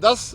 10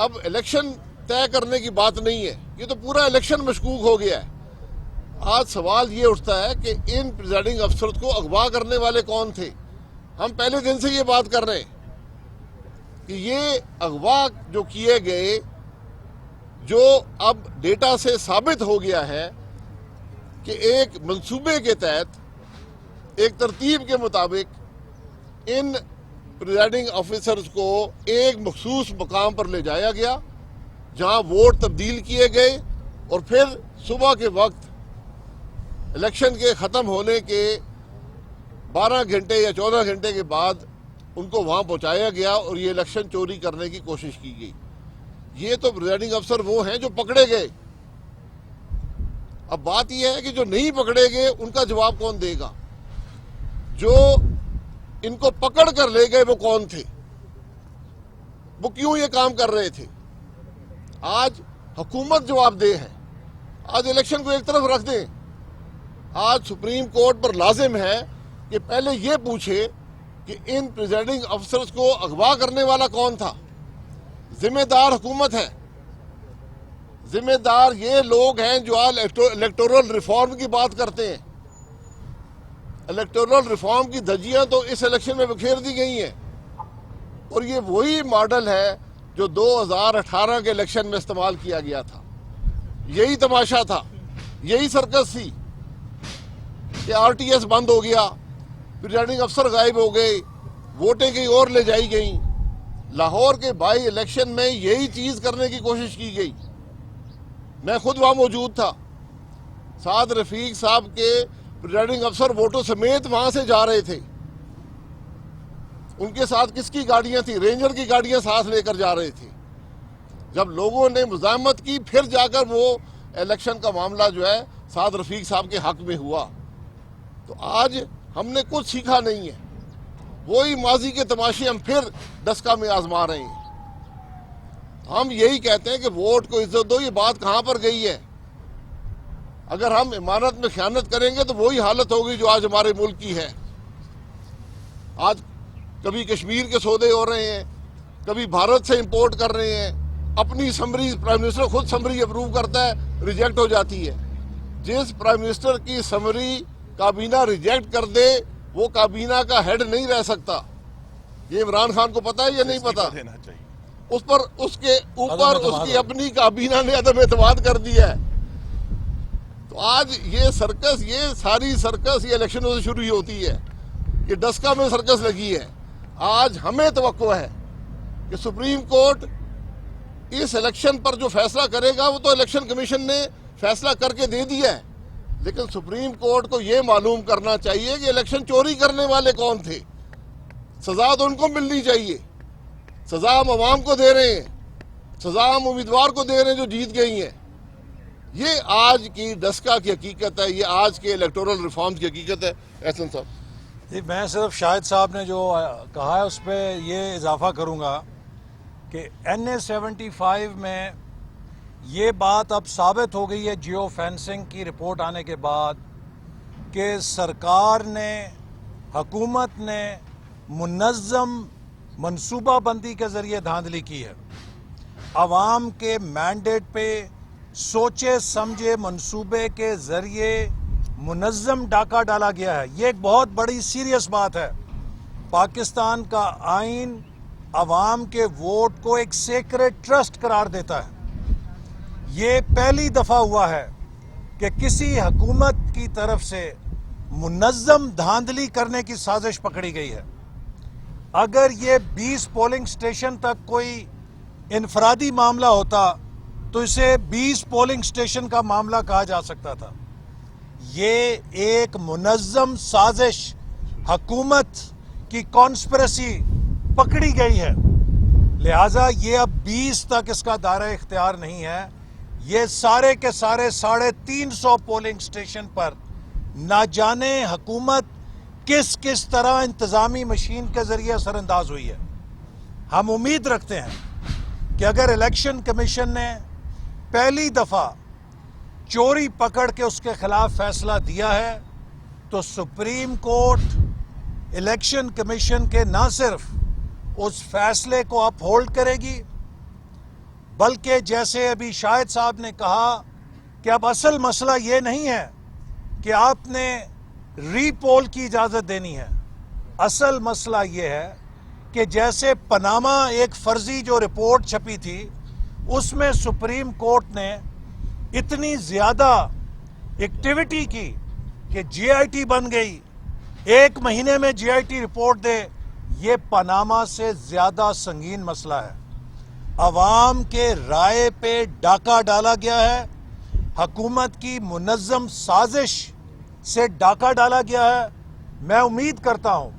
اب الیکشن طے کرنے کی بات نہیں ہے, یہ تو پورا الیکشن مشکوک ہو گیا ہے. آج سوال یہ اٹھتا ہے کہ ان پریزائڈنگ افسرز کو اغوا کرنے والے کون تھے. ہم پہلے دن سے یہ بات کر رہے ہیں کہ یہ اغوا جو کیے گئے, جو اب ڈیٹا سے ثابت ہو گیا ہے کہ ایک منصوبے کے تحت, ایک ترتیب کے مطابق ان پریزائڈنگ آفیسرز کو ایک مخصوص مقام پر لے جایا گیا جہاں ووٹ تبدیل کیے گئے, اور پھر صبح کے وقت الیکشن کے ختم ہونے کے 12 گھنٹے یا 14 گھنٹے کے بعد ان کو وہاں پہنچایا گیا اور یہ الیکشن چوری کرنے کی کوشش کی گئی. یہ تو پریزائڈنگ افسر وہ ہیں جو پکڑے گئے. اب بات یہ ہے کہ جو نہیں پکڑے گئے ان کا جواب کون دے گا؟ جو ان کو پکڑ کر لے گئے وہ کون تھے؟ وہ کیوں یہ کام کر رہے تھے؟ آج حکومت جواب دہ ہے. آج الیکشن کو ایک طرف رکھ دیں. آج سپریم کورٹ پر لازم ہے کہ پہلے یہ پوچھے کہ ان پریزائڈنگ افسرز کو اغوا کرنے والا کون تھا. ذمہ دار حکومت ہے. ذمہ دار یہ لوگ ہیں جو آج الیکٹورل ریفارم کی بات کرتے ہیں. الیکٹورل ریفارم کی دھجیاں تو اس الیکشن میں بکھیر دی گئی ہیں, اور یہ وہی ماڈل ہے جو 2018 کے الیکشن میں استعمال کیا گیا تھا. یہی تماشا تھا, یہی سرکس تھی کہ آر ٹی ایس بند ہو گیا, پریزائڈنگ افسر غائب ہو گئے, ووٹیں کہیں اور لے جائی گئیں. لاہور کے بائی الیکشن میں یہی چیز کرنے کی کوشش کی گئی. میں خود وہاں موجود تھا. سعد رفیق صاحب کے پریزائڈنگ افسر ووٹوں سمیت وہاں سے جا رہے تھے. ان کے ساتھ کس کی گاڑیاں تھیں؟ رینجر کی گاڑیاں ساتھ لے کر جا رہے تھے. جب لوگوں نے مزاحمت کی پھر جا کر وہ الیکشن کا معاملہ جو ہے سعد رفیق صاحب کے حق میں ہوا. تو آج ہم نے کچھ سیکھا نہیں ہے. وہی ماضی کے تماشے ہم پھر ڈسکا میں آزما رہے ہیں. ہم یہی کہتے ہیں کہ ووٹ کو عزت دو. یہ بات کہاں پر گئی ہے؟ اگر ہم امانت میں خیانت کریں گے تو وہی حالت ہوگی جو آج ہمارے ملک کی ہے. آج کبھی کشمیر کے سودے ہو رہے ہیں, کبھی بھارت سے امپورٹ کر رہے ہیں. اپنی سمری پرائم منسٹر خود سمری اپروو کرتا ہے, ریجیکٹ ہو جاتی ہے. جس پرائم منسٹر کی سمری کابینہ ریجیکٹ کر دے وہ کابینہ کا ہیڈ نہیں رہ سکتا. یہ عمران خان کو پتا ہے یا نہیں پتا؟ اس پر اس کے اوپر اس کی اپنی کابینہ نے عدم اعتماد کر دیا ہے. تو آج یہ سرکس, یہ ساری سرکس یہ الیکشنوں سے شروع ہی ہوتی ہے. یہ ڈسکا میں سرکس لگی ہے. آج ہمیں توقع ہے کہ سپریم کورٹ اس الیکشن پر جو فیصلہ کرے گا, وہ تو الیکشن کمیشن نے فیصلہ کر کے دے دیا ہے, لیکن سپریم کورٹ کو یہ معلوم کرنا چاہیے کہ الیکشن چوری کرنے والے کون تھے. سزا تو ان کو ملنی چاہیے. سزا ہم عوام کو دے رہے ہیں, سزا ہم امیدوار کو دے رہے ہیں جو جیت گئی ہیں. یہ آج کی ڈسکا کی حقیقت ہے, یہ آج کے الیکٹورل ریفارمز کی حقیقت ہے. احسن صاحب جی, میں صرف شاہد صاحب نے جو کہا ہے اس پہ یہ اضافہ کروں گا کہ NA-75 میں یہ بات اب ثابت ہو گئی ہے جیو فینسنگ کی رپورٹ آنے کے بعد کہ سرکار نے, حکومت نے منظم منصوبہ بندی کے ذریعے دھاندلی کی ہے. عوام کے مینڈیٹ پہ سوچے سمجھے منصوبے کے ذریعے منظم ڈاکہ ڈالا گیا ہے. یہ ایک بہت بڑی سیریس بات ہے. پاکستان کا آئین عوام کے ووٹ کو ایک سیکرڈ ٹرسٹ قرار دیتا ہے. یہ پہلی دفعہ ہوا ہے کہ کسی حکومت کی طرف سے منظم دھاندلی کرنے کی سازش پکڑی گئی ہے. اگر یہ 20 پولنگ سٹیشن تک کوئی انفرادی معاملہ ہوتا تو اسے 20 پولنگ سٹیشن کا معاملہ کہا جا سکتا تھا. یہ ایک منظم سازش, حکومت کی کانسپریسی پکڑی گئی ہے. لہٰذا یہ اب 20 تک اس کا دائرہ اختیار نہیں ہے. یہ سارے کے سارے 350 پولنگ سٹیشن پر نہ جانے حکومت کس کس طرح انتظامی مشین کے ذریعے اثر انداز ہوئی ہے. ہم امید رکھتے ہیں کہ اگر الیکشن کمیشن نے پہلی دفعہ چوری پکڑ کے اس کے خلاف فیصلہ دیا ہے تو سپریم کورٹ الیکشن کمیشن کے نہ صرف اس فیصلے کو اپ ہولڈ کرے گی بلکہ جیسے ابھی شاہد صاحب نے کہا کہ اب اصل مسئلہ یہ نہیں ہے کہ آپ نے ری پول کی اجازت دینی ہے. اصل مسئلہ یہ ہے کہ جیسے پاناما ایک فرضی جو رپورٹ چھپی تھی اس میں سپریم کورٹ نے اتنی زیادہ ایکٹیویٹی کی کہ جی آئی ٹی بن گئی, 1 مہینے میں جی آئی ٹی رپورٹ دے. یہ پاناما سے زیادہ سنگین مسئلہ ہے. عوام کے رائے پہ ڈاکہ ڈالا گیا ہے, حکومت کی منظم سازش سے ڈاکہ ڈالا گیا ہے. میں امید کرتا ہوں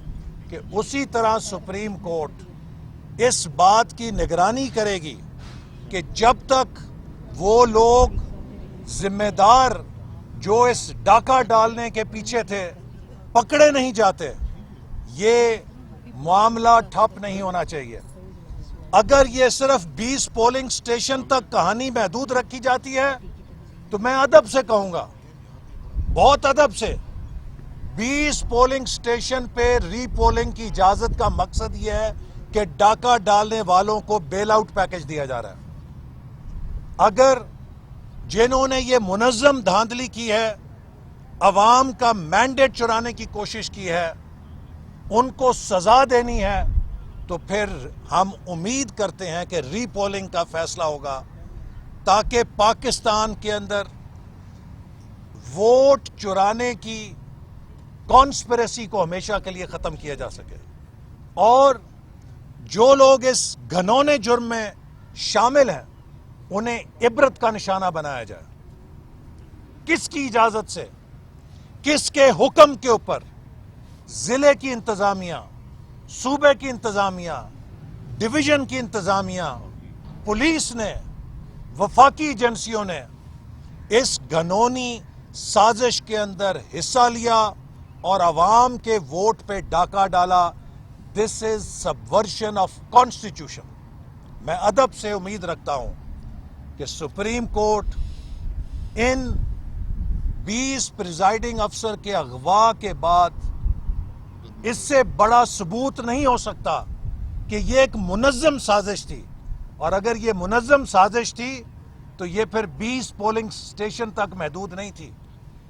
کہ اسی طرح سپریم کورٹ اس بات کی نگرانی کرے گی کہ جب تک وہ لوگ ذمہ دار جو اس ڈاکہ ڈالنے کے پیچھے تھے پکڑے نہیں جاتے, یہ معاملہ ٹھپ نہیں ہونا چاہیے. اگر یہ صرف 20 پولنگ سٹیشن تک کہانی محدود رکھی جاتی ہے تو میں ادب سے کہوں گا, بہت ادب سے, 20 پولنگ سٹیشن پہ ری پولنگ کی اجازت کا مقصد یہ ہے کہ ڈاکہ ڈالنے والوں کو بیل آؤٹ پیکج دیا جا رہا ہے. اگر جنہوں نے یہ منظم دھاندلی کی ہے, عوام کا مینڈیٹ چرانے کی کوشش کی ہے, ان کو سزا دینی ہے, تو پھر ہم امید کرتے ہیں کہ ری پولنگ کا فیصلہ ہوگا تاکہ پاکستان کے اندر ووٹ چرانے کی کانسپریسی کو ہمیشہ کے لیے ختم کیا جا سکے, اور جو لوگ اس گھنونے جرم میں شامل ہیں انہیں عبرت کا نشانہ بنایا جائے. کس کی اجازت سے, کس کے حکم کے اوپر ضلع کی انتظامیہ, صوبے کی انتظامیہ, ڈویژن کی انتظامیہ, پولیس نے, وفاقی ایجنسیوں نے اس گھنونی سازش کے اندر حصہ لیا اور عوام کے ووٹ پہ ڈاکہ ڈالا. دس از سبورشن آف کانسٹیٹیوشن. میں ادب سے امید رکھتا ہوں کہ سپریم کورٹ ان 20 پریزائڈنگ افسر کے اغوا کے بعد اس سے بڑا ثبوت نہیں ہو سکتا کہ یہ ایک منظم سازش تھی, اور اگر یہ منظم سازش تھی تو یہ پھر 20 پولنگ سٹیشن تک محدود نہیں تھی,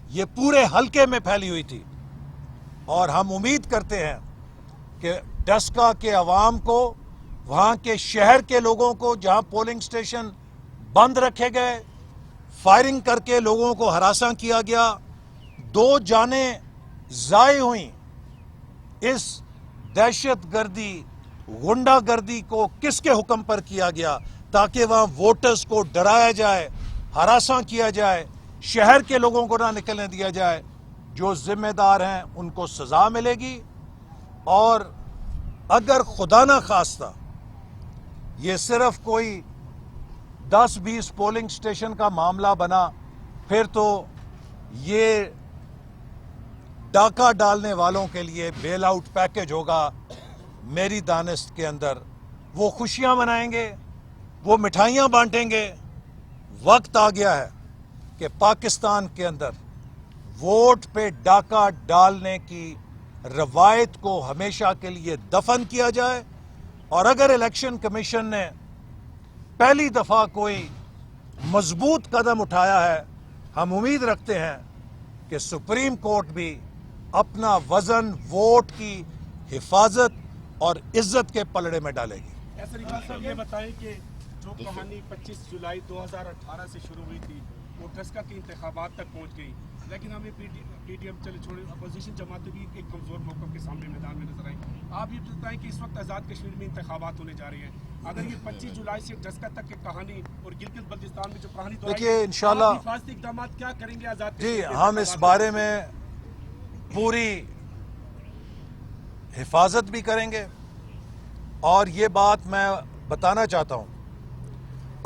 یہ پورے حلقے میں پھیلی ہوئی تھی. اور ہم امید کرتے ہیں کہ ڈسکا کے عوام کو, وہاں کے شہر کے لوگوں کو جہاں پولنگ سٹیشن بند رکھے گئے, فائرنگ کر کے لوگوں کو ہراساں کیا گیا, 2 جانیں ضائع ہوئیں, اس دہشت گردی غنڈہ گردی کو کس کے حکم پر کیا گیا تاکہ وہاں ووٹرز کو ڈرایا جائے, ہراساں کیا جائے, شہر کے لوگوں کو نہ نکلنے دیا جائے. جو ذمہ دار ہیں ان کو سزا ملے گی, اور اگر خدا نہ خواستہ یہ صرف کوئی 10-20 پولنگ سٹیشن کا معاملہ بنا, پھر تو یہ ڈاکہ ڈالنے والوں کے لیے بیل آؤٹ پیکج ہوگا. میری دانست کے اندر وہ خوشیاں منائیں گے, وہ مٹھائیاں بانٹیں گے. وقت آ گیا ہے کہ پاکستان کے اندر ووٹ پہ ڈاکہ ڈالنے کی روایت کو ہمیشہ کے لیے دفن کیا جائے. اور اگر الیکشن کمیشن نے پہلی دفعہ کوئی مضبوط قدم اٹھایا ہے, ہم امید رکھتے ہیں کہ سپریم کورٹ بھی اپنا وزن ووٹ کی حفاظت اور عزت کے پلڑے میں ڈالے گی. ایسا ریفات صاحب یہ بتائیں کہ جو کہانی 25 جولائی 2018 سے شروع ہوئی تھی وہ ڈسکا کے انتخابات تک پہنچ گئی, لیکن ہمیں پی ٹی ایم چلے چھوڑے اپوزیشن جماعتیں بھی ایک کمزور موقف کے سامنے میدان میں نظر آئیں. آپ یہ بتائیں کہ اس وقت آزاد کشمیر میں انتخابات ہونے جا رہے ہیں, اگر یہ 25 جولائی سے ڈسکا تک کی کہانی اور گلگت بلتستان میں جو کہانی دیکھیے انشاءاللہ حفاظتی اقدامات کیا کریں گے آزاد جی, ہم اس بارے میں پوری حفاظت بھی کریں گے. اور یہ بات میں بتانا چاہتا ہوں,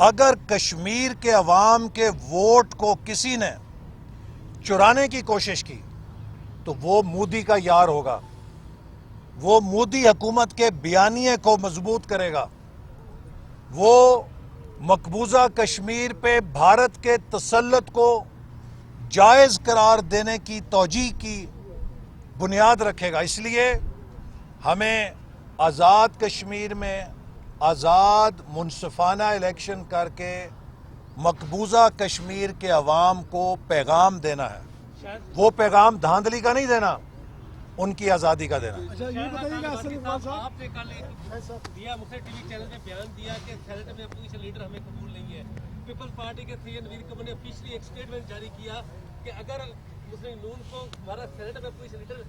اگر کشمیر کے عوام کے ووٹ کو کسی نے چرانے کی کوشش کی تو وہ مودی کا یار ہوگا, وہ مودی حکومت کے بیانیے کو مضبوط کرے گا, وہ مقبوضہ کشمیر پہ بھارت کے تسلط کو جائز قرار دینے کی توجیہ کی بنیاد رکھے گا. اس لیے ہمیں آزاد کشمیر میں آزاد منصفانہ الیکشن کر کے مقبوضہ کشمیر کے عوام کو پیغام دینا ہے. وہ پیغام دھاندلی کا نہیں دینا, ان کی آزادی کا دینا. آپ نے کل دیا مسلم ٹی وی چینل پہ بیان دیا کہ سینٹ میں اپوزیشن لیڈر ہمیں قبول نہیں ہے. پیپلز پارٹی کے سید نویر قمر نے آفیشلی ایک اسٹیٹمنٹ جاری کیا کہ اگر مسلم نون کو ہمارا سینٹ میں اپوزیشن لیڈر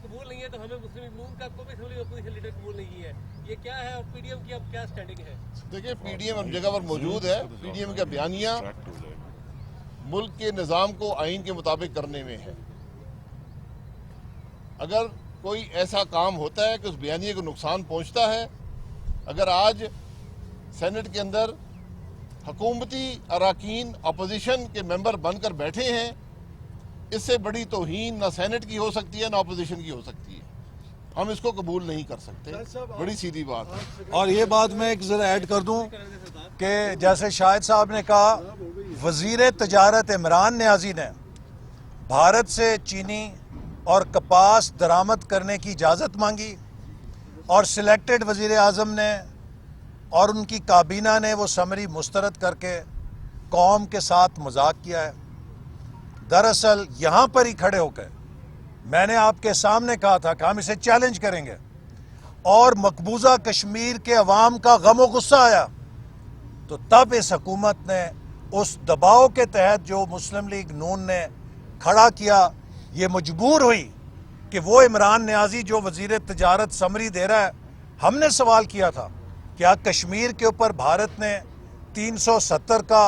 قبول نہیں ہے تو ہمیں مسلم نون کا کوئی اسمبلی میں اپوزیشن لیڈر قبول نہیں ہے. یہ کیا ہے اور پی ڈی ایم کی اب کیا اسٹینڈنگ ہے؟ دیکھیں, پی ڈی ایم ہر جگہ پر موجود ہے. پی ڈی ایم کا بیانیہ ملک کے نظام کو آئین کے مطابق کرنے میں ہے. اگر کوئی ایسا کام ہوتا ہے کہ اس بیانیے کو نقصان پہنچتا ہے, اگر آج سینٹ کے اندر حکومتی اراکین اپوزیشن کے ممبر بن کر بیٹھے ہیں, اس سے بڑی توہین نہ سینٹ کی ہو سکتی ہے نہ اپوزیشن کی ہو سکتی ہے. ہم اس کو قبول نہیں کر سکتے, بڑی سیدھی بات ہے. اور یہ بات میں ایک ذرا ایڈ کر دوں کہ جیسے شاہد صاحب نے کہا, وزیر تجارت عمران نیازی نے بھارت سے چینی اور کپاس درآمد کرنے کی اجازت مانگی, اور سلیکٹڈ وزیر اعظم نے اور ان کی کابینہ نے وہ سمری مسترد کر کے قوم کے ساتھ مذاق کیا ہے. دراصل یہاں پر ہی کھڑے ہو کے میں نے آپ کے سامنے کہا تھا کہ ہم اسے چیلنج کریں گے, اور مقبوضہ کشمیر کے عوام کا غم و غصہ آیا تو تب اس حکومت نے اس دباؤ کے تحت جو مسلم لیگ نون نے کھڑا کیا, یہ مجبور ہوئی کہ وہ عمران نیازی جو وزیر تجارت سمری دے رہا ہے, ہم نے سوال کیا تھا کیا کشمیر کے اوپر بھارت نے 370 کا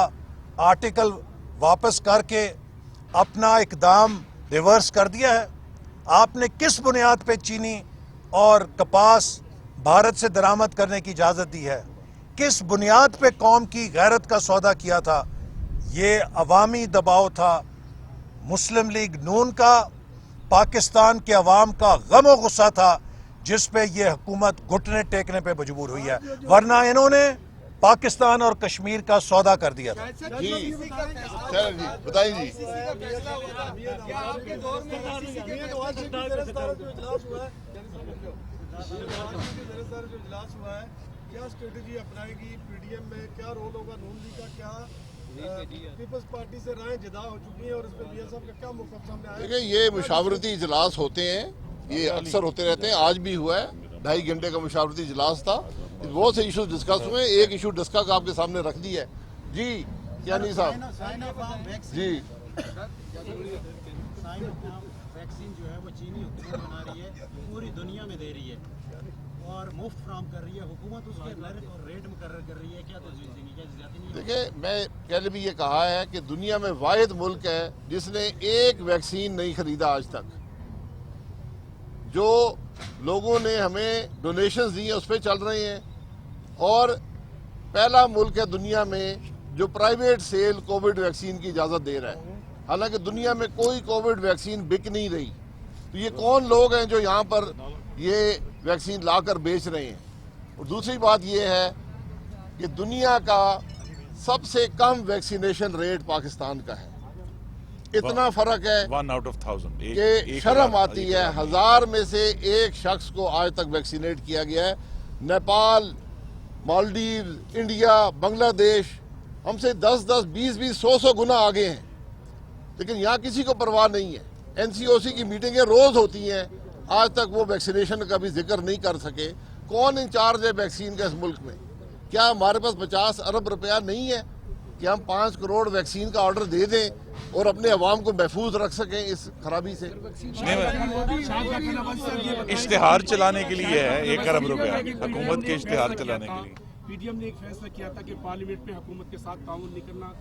آرٹیکل واپس کر کے اپنا اقدام ریورس کر دیا ہے؟ آپ نے کس بنیاد پہ چینی اور کپاس بھارت سے درآمد کرنے کی اجازت دی ہے؟ کس بنیاد پہ قوم کی غیرت کا سودا کیا تھا؟ یہ عوامی دباؤ تھا, مسلم لیگ نون کا, پاکستان کے عوام کا غم و غصہ تھا, جس پہ یہ حکومت گھٹنے ٹیکنے پہ مجبور ہوئی ہے, ورنہ انہوں نے پاکستان اور کشمیر کا سودا کر دیا تھا. جی بتائیں جی. کیا اسٹریٹجی اپنائے گی پی ڈی ایم میں, کیا رول ہوگا نون لیگ کا, کیا پیپلز پارٹی سے رائے جدا ہو چکی ہیں اور اس پہ میاں صاحب کا کیا موقف سامنے آیا؟ دیکھیں, یہ مشاورتی اجلاس ہوتے ہیں, یہ اکثر ہوتے رہتے ہیں. آج بھی ہوا ہے, 2.5 گھنٹے کا مشاورتی اجلاس تھا, بہت سے ایشوز ڈسکس ہوئے. ایک ایشو ڈسکس آپ کے سامنے رکھ دی ہے. جی کیا نہیں صاحب؟ جی ویکسین جو ہے وہ چینی حکومت بنا رہی ہے, پوری دنیا میں دے رہی ہے اور مفت فراہم کر رہی ہے. حکومت اس کے نرخ اور ریٹ مقرر کر رہی ہے, کیا تجویز دیں گی, کیا زیادتی نہیں ہے؟ دیکھیں, میں پہلے بھی یہ کہا ہے کہ دنیا میں واحد ملک ہے جس نے ایک ویکسین نہیں خریدا آج تک. جو لوگوں نے ہمیں ڈونیشنز دی ہیں اس پہ چل رہے ہیں, اور پہلا ملک ہے دنیا میں جو پرائیویٹ سیل کووڈ ویکسین کی اجازت دے رہا ہے. حالانکہ دنیا میں کوئی کووڈ ویکسین بک نہیں رہی. تو یہ کون لوگ ہیں جو یہاں پر یہ ویکسین لا کر بیچ رہے ہیں؟ اور دوسری بات یہ ہے کہ دنیا کا سب سے کم ویکسینیشن ریٹ پاکستان کا ہے. اتنا فرق ہے 1 out of 1000 کہ شرم آتی ہے. 1000 میں سے ایک شخص کو آج تک ویکسینیٹ کیا گیا ہے. نیپال, مالڈیوز, انڈیا, بنگلہ دیش ہم سے 10-10, 20-20, 100 گنا آگے ہیں, لیکن یہاں کسی کو پرواہ نہیں ہے. این سی او سی کی میٹنگیں روز ہوتی ہیں, آج تک وہ ویکسینیشن کا بھی ذکر نہیں کر سکے. کون انچارج ہے ویکسین کا اس ملک میں؟ کیا ہمارے پاس 50 ارب روپیہ نہیں ہے کہ ہم 5 کروڑ ویکسین کا آرڈر دے دیں اور اپنے عوام کو محفوظ رکھ سکیں اس خرابی سے؟ اشتہار چلانے کے لیے ہے 1 ارب روپیہ, حکومت کے اشتہار چلانے کے لیے. پی ڈی ایم نے ایک فیصلہ کیا تھا کہ پارلیمنٹ میں حکومت کے ساتھ تعاون نہیں کرنا,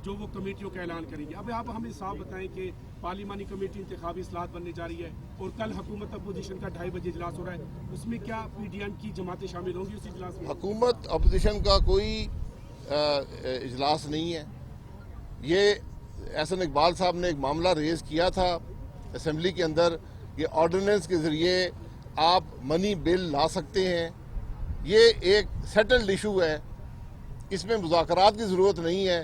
جو وہ کمیٹیوں کا اعلان کریں گے. اب آپ ہمیں صاف بتائیں کہ پارلیمانی کمیٹی انتخابی اصلاحات بننے جا رہی ہے اور کل حکومت اپوزیشن کا 2:30 بجے اجلاس ہو رہا ہے, اس میں کیا پی ڈی ایم کی جماعتیں شامل ہوں گی اس اجلاس میں؟ حکومت اپوزیشن کا کوئی اجلاس نہیں ہے. یہ احسن اقبال صاحب نے ایک معاملہ ریز کیا تھا اسمبلی کے اندر کہ آرڈیننس کے ذریعے آپ منی بل لا سکتے ہیں. یہ ایک سیٹلڈ ایشو ہے, اس میں مذاکرات کی ضرورت نہیں ہے.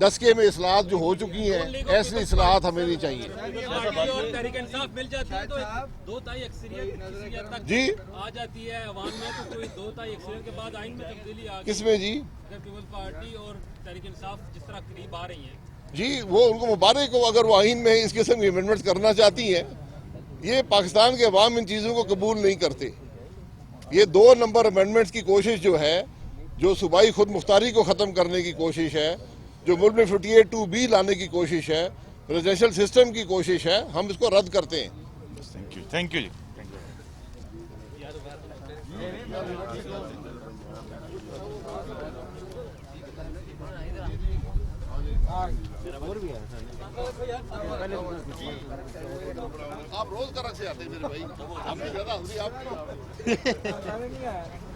دسکے میں اصلاحات جو ہو چکی ہیں ایسی اصلاحات ہمیں نہیں چاہیے پارٹی اور تحریک انصاف مل جاتی ہے تو 2/3 اکثریت کسی حد تک جی آ جاتی ہے عوام میں تو کوئی 2/3 اکثریت کے بعد آئین میں تبدیلی آ گئی کس میں جی اگر پیپلز پارٹی اور تحریک انصاف جس طرح قریب آ رہی ہیں جی وہ ان کو مبارک ہو اگر وہ آئین میں اس قسم کی امینڈمنٹس کرنا چاہتی ہیں یہ پاکستان کے عوام ان چیزوں کو قبول نہیں کرتے یہ 2 نمبر امینڈمنٹس کی کوشش جو ہے جو صوبائی خود مختاری کو ختم کرنے کی کوشش ہے جو ملک میں 58(2)B لانے کی کوشش ہے پریزیڈنشل سسٹم کی کوشش ہے ہم اس کو رد کرتے ہیں تھینک یو جی آپ روز کرا سے آتے ہیں میرے بھائی آپ سے زیادہ حاضری آپ